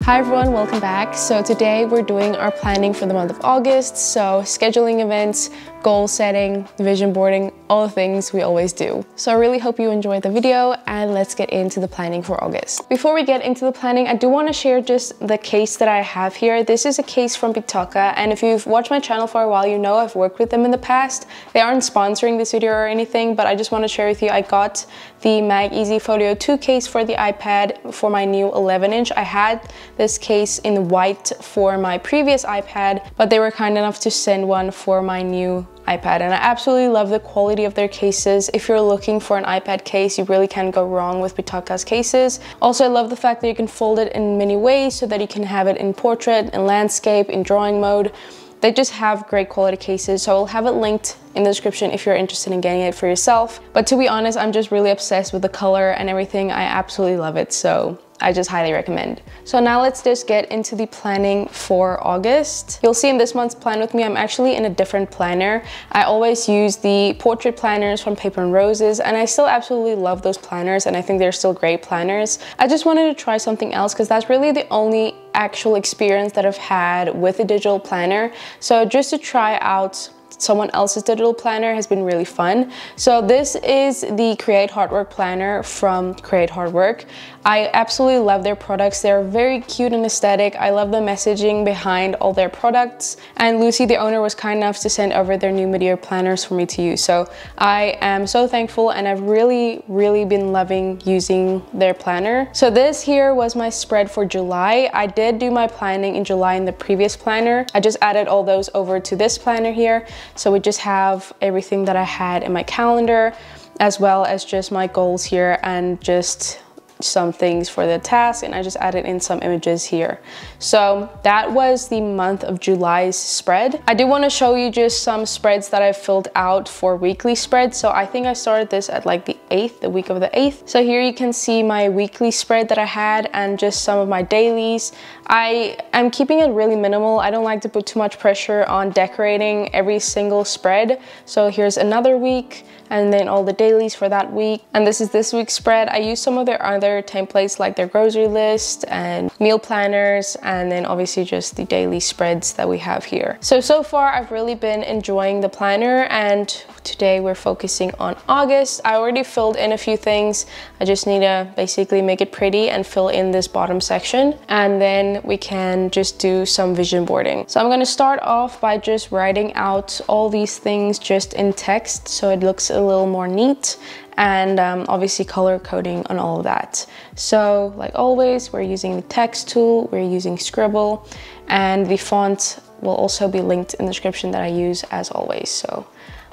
Hi everyone, welcome back. So today we're doing our planning for the month of August. So scheduling events, goal setting, vision boarding, all the things we always do. So I really hope you enjoyed the video and let's get into the planning for August. Before we get into the planning, I do want to share just the case that I have here. This is a case from Pitaka, and if you've watched my channel for a while, you know I've worked with them in the past. They aren't sponsoring this video or anything, but I just want to share with you, I got the Mag Easy Folio 2 case for the iPad for my new 11-inch. I had this case in white for my previous iPad, but they were kind enough to send one for my new iPad, and I absolutely love the quality of their cases. If you're looking for an iPad case, you really can't go wrong with Pitaka's cases. Also, I love the fact that you can fold it in many ways so that you can have it in portrait, in landscape, in drawing mode. They just have great quality cases, so I'll have it linked in the description if you're interested in getting it for yourself. But to be honest, I'm just really obsessed with the color and everything. I absolutely love it, so I just highly recommend. So now let's just get into the planning for August. You'll see in this month's plan with me, I'm actually in a different planner. I always use the portrait planners from Paper and Roses, and I still absolutely love those planners, and I think they're still great planners. I just wanted to try something else because that's really the only actual experience that I've had with a digital planner. So just to try out someone else's digital planner has been really fun. So this is the Create Hard Work planner from Create Hard Work. I absolutely love their products. They're very cute and aesthetic. I love the messaging behind all their products. And Lucy, the owner, was kind enough to send over their new mid-year planners for me to use. So I am so thankful, and I've really been loving using their planner. So this here was my spread for July. I did do my planning in July in the previous planner. I just added all those over to this planner here. So we just have everything that I had in my calendar, as well as just my goals here and just some things for the task, and I just added in some images here. So that was the month of July's spread. I do want to show you just some spreads that I filled out for weekly spreads. So I think I started this at like the 8th, the week of the 8th. So here you can see my weekly spread that I had and just some of my dailies. I am keeping it really minimal. I don't like to put too much pressure on decorating every single spread. So here's another week, and then all the dailies for that week. And this is this week's spread. I use some of their other templates like their grocery list and meal planners, and then obviously just the daily spreads that we have here. So far I've really been enjoying the planner, and today we're focusing on August. I already filled in a few things. I just need to basically make it pretty and fill in this bottom section, and then we can just do some vision boarding. So I'm going to start off by just writing out all these things just in text so it looks a little more neat, and obviously color coding on all of that. So like always, we're using the text tool, we're using Scribble, and the font will also be linked in the description that I use as always. So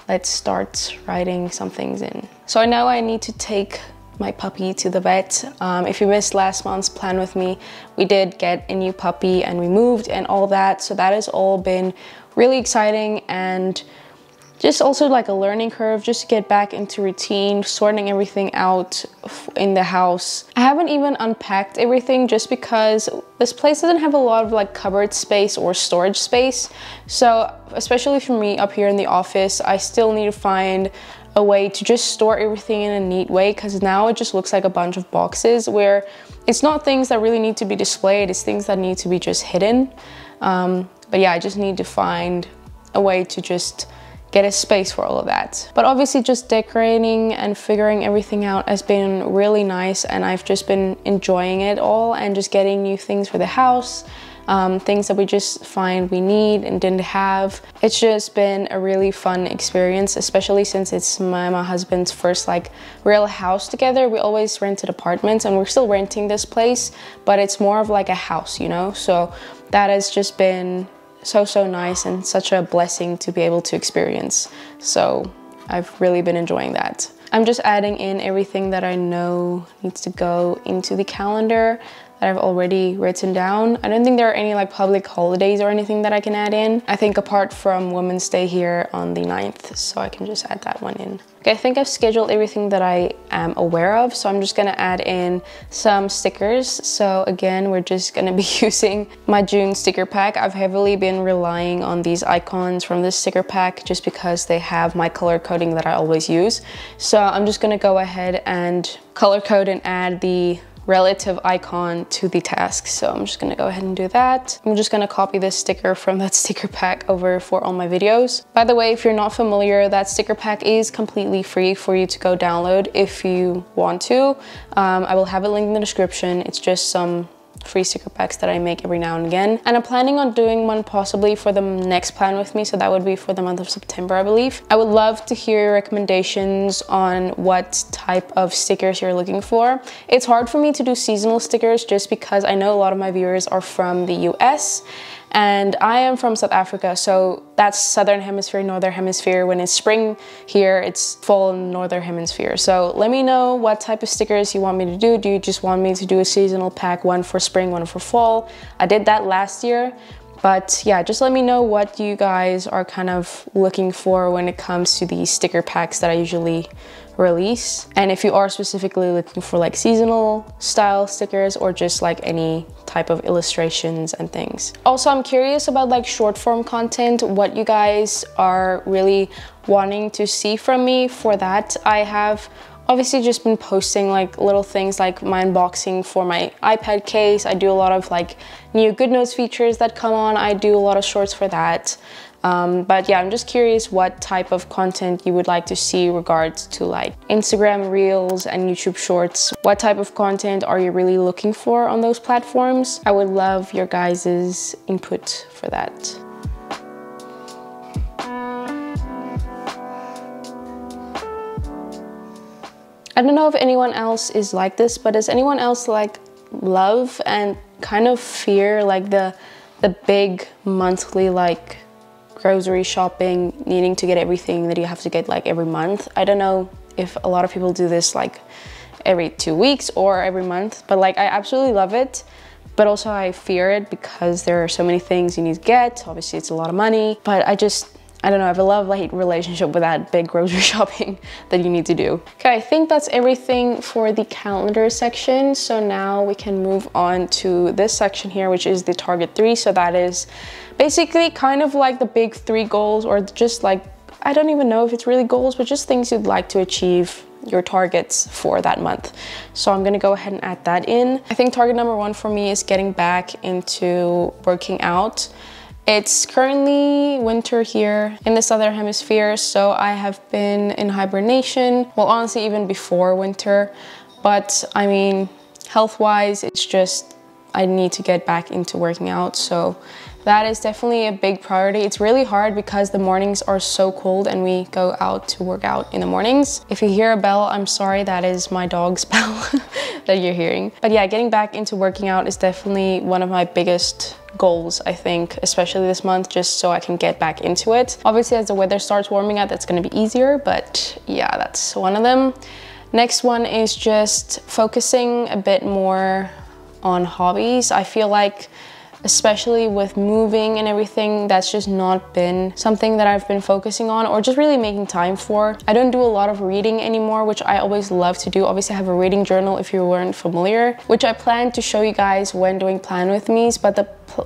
let's start writing some things in. So I know I need to take my puppy to the vet. If you missed last month's plan with me, we did get a new puppy and we moved and all that. So that has all been really exciting, and just also like a learning curve just to get back into routine, sorting everything out in the house. I haven't even unpacked everything just because this place doesn't have a lot of like cupboard space or storage space. So especially for me up here in the office, I still need to find a way to just store everything in a neat way, because now it just looks like a bunch of boxes where it's not things that really need to be displayed, it's things that need to be just hidden. But yeah, I just need to find a way to just get a space for all of that. But obviously just decorating and figuring everything out has been really nice, and I've just been enjoying it all and just getting new things for the house. Things that we just find we need and didn't have. It's just been a really fun experience, especially since it's my husband's first like real house together. We always rented apartments, and we're still renting this place, but it's more of like a house, you know? So that has just been so nice and such a blessing to be able to experience. So I've really been enjoying that. I'm just adding in everything that I know needs to go into the calendar that I've already written down. I don't think there are any like public holidays or anything that I can add in. I think apart from Women's Day here on the 9th, so I can just add that one in. Okay, I think I've scheduled everything that I am aware of, so I'm just gonna add in some stickers. So again, we're just gonna be using my June sticker pack. I've heavily been relying on these icons from this sticker pack just because they have my color coding that I always use. So I'm just gonna go ahead and color code and add the relative icon to the task. So I'm just gonna go ahead and do that. I'm just gonna copy this sticker from that sticker pack over for all my videos. By the way, if you're not familiar, that sticker pack is completely free for you to go download if you want to. I will have it linked in the description. It's just some free sticker packs that I make every now and again. And I'm planning on doing one possibly for the next plan with me. So that would be for the month of September, I believe. I would love to hear your recommendations on what type of stickers you're looking for. It's hard for me to do seasonal stickers just because I know a lot of my viewers are from the US. And I am from South Africa, so that's Southern Hemisphere, Northern Hemisphere. When it's spring here, it's fall in Northern Hemisphere. So let me know what type of stickers you want me to do. Do you just want me to do a seasonal pack, one for spring, one for fall? I did that last year. But yeah, just let me know what you guys are kind of looking for when it comes to these sticker packs that I usually release. And if you are specifically looking for like seasonal style stickers or just like any type of illustrations and things. Also, I'm curious about like short form content, what you guys are really wanting to see from me for that. I have obviously just been posting like little things like my unboxing for my iPad case. I do a lot of like new Goodnotes features that come on. I do a lot of shorts for that. But yeah, I'm just curious what type of content you would like to see in regards to like Instagram Reels and YouTube Shorts. What type of content are you really looking for on those platforms? I would love your guys' input for that. I don't know if anyone else is like this, but does anyone else like love and kind of fear like the big monthly like grocery shopping, needing to get everything that you have to get like every month? I don't know if a lot of people do this like every 2 weeks or every month, but like I absolutely love it. But also I fear it because there are so many things you need to get. Obviously it's a lot of money, but I don't know, I have a love-hate relationship with that big grocery shopping that you need to do. Okay, I think that's everything for the calendar section. So now we can move on to this section here, which is the target 3. So that is basically kind of like the big 3 goals, or just like, I don't even know if it's really goals, but just things you'd like to achieve, your targets for that month. So I'm gonna go ahead and add that in. I think target number 1 for me is getting back into working out. It's currently winter here in the Southern Hemisphere, so I have been in hibernation. Well, honestly, even before winter. But I mean, health-wise, it's just, I need to get back into working out. So that is definitely a big priority. It's really hard because the mornings are so cold and we go out to work out in the mornings. If you hear a bell, I'm sorry, that is my dog's bell that you're hearing. But yeah, getting back into working out is definitely one of my biggest goals, I think, especially this month, just so I can get back into it. Obviously, as the weather starts warming up, that's gonna be easier, but yeah, that's one of them. Next one is just focusing a bit more on hobbies. I feel like, especially with moving and everything, that's just not been something that I've been focusing on or just really making time for. I don't do a lot of reading anymore, which I always love to do. Obviously, I have a reading journal if you weren't familiar, which I plan to show you guys when doing plan with me's, but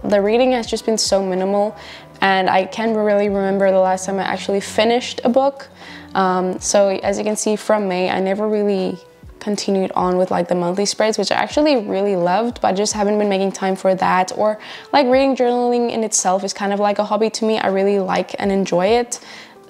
the reading has just been so minimal, and I can't really remember the last time I actually finished a book. So as you can see from May, I never really continued on with like the monthly spreads, which I actually really loved, but I just haven't been making time for that. Or like reading journaling in itself is kind of like a hobby to me. I really like and enjoy it.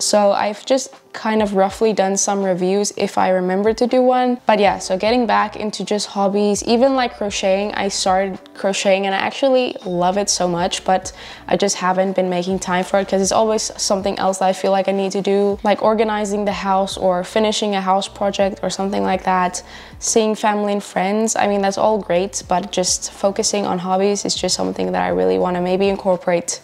So I've just kind of roughly done some reviews if I remember to do one. But yeah, so getting back into just hobbies, even like crocheting. I started crocheting and I actually love it so much, but I just haven't been making time for it because it's always something else that I feel like I need to do, like organizing the house or finishing a house project or something like that. Seeing family and friends, I mean, that's all great, but just focusing on hobbies is just something that I really want to maybe incorporate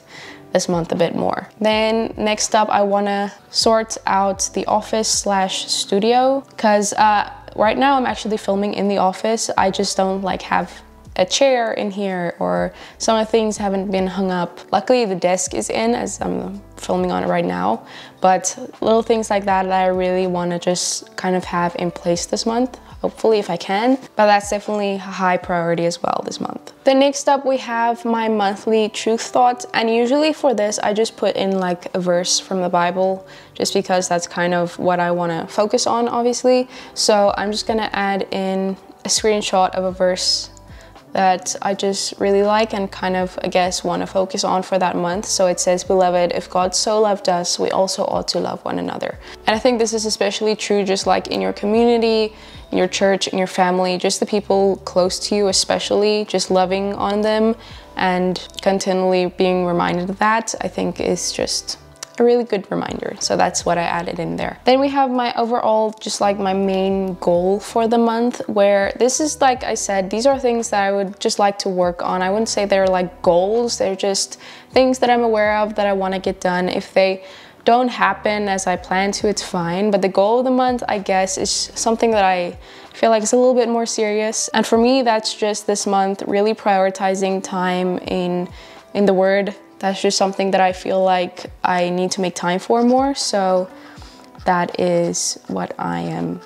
this month a bit more. Then next up, I wanna sort out the office/studio because right now I'm actually filming in the office. I just don't like have a chair in here, or some of the things haven't been hung up. Luckily the desk is in as I'm filming on it right now, but little things like that I really wanna just kind of have in place this month. Hopefully if I can, but that's definitely a high priority as well this month. Then next up we have my monthly truth thoughts, and usually for this I just put in like a verse from the Bible just because that's kind of what I want to focus on, obviously. So I'm just gonna add in a screenshot of a verse that I just really like and kind of, I guess, want to focus on for that month. So it says, "Beloved, if God so loved us, we also ought to love one another." And I think this is especially true just like in your community, in your church, in your family, just the people close to you, especially just loving on them and continually being reminded of that, I think is just a really good reminder. So that's what I added in there. Then we have my overall, just like my main goal for the month, where this is, like I said, these are things that I would just like to work on. I wouldn't say they're like goals, they're just things that I'm aware of that I want to get done. If they don't happen as I plan to, it's fine. But the goal of the month, I guess, is something that I feel like is a little bit more serious. And for me, that's just this month really prioritizing time in the Word. That's just something that I feel like I need to make time for more. So that is what I am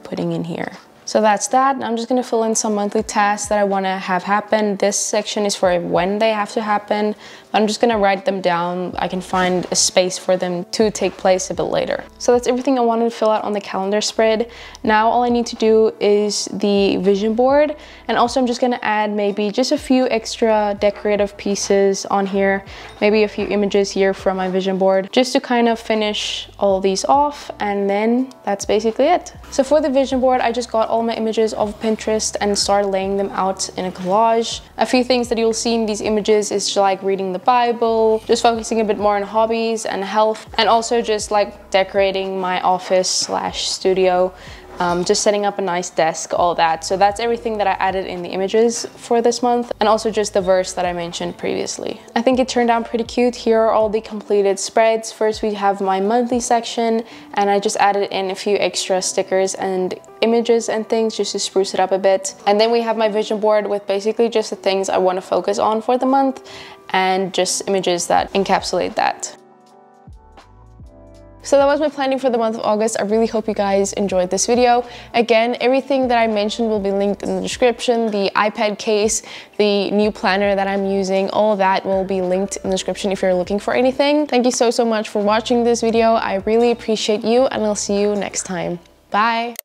putting in here. So that's that. I'm just gonna fill in some monthly tasks that I wanna have happen. This section is for when they have to happen. I'm just gonna write them down. I can find a space for them to take place a bit later. So that's everything I wanted to fill out on the calendar spread. Now all I need to do is the vision board. And also I'm just gonna add maybe just a few extra decorative pieces on here. Maybe a few images here from my vision board, just to kind of finish all these off. And then that's basically it. So for the vision board, I just got all my images off Pinterest and started laying them out in a collage. A few things that you'll see in these images is like reading the Bible, just focusing a bit more on hobbies and health, and also just like decorating my office / studio, just setting up a nice desk, all that. So that's everything that I added in the images for this month, and also just the verse that I mentioned previously. I think it turned out pretty cute. Here are all the completed spreads. First we have my monthly section, and I just added in a few extra stickers and images and things just to spruce it up a bit. And then we have my vision board with basically just the things I want to focus on for the month and just images that encapsulate that. So that was my planning for the month of August. I really hope you guys enjoyed this video. Again, everything that I mentioned will be linked in the description. The iPad case, the new planner that I'm using, all of that will be linked in the description if you're looking for anything. Thank you so much for watching this video. I really appreciate you, and I'll see you next time. Bye.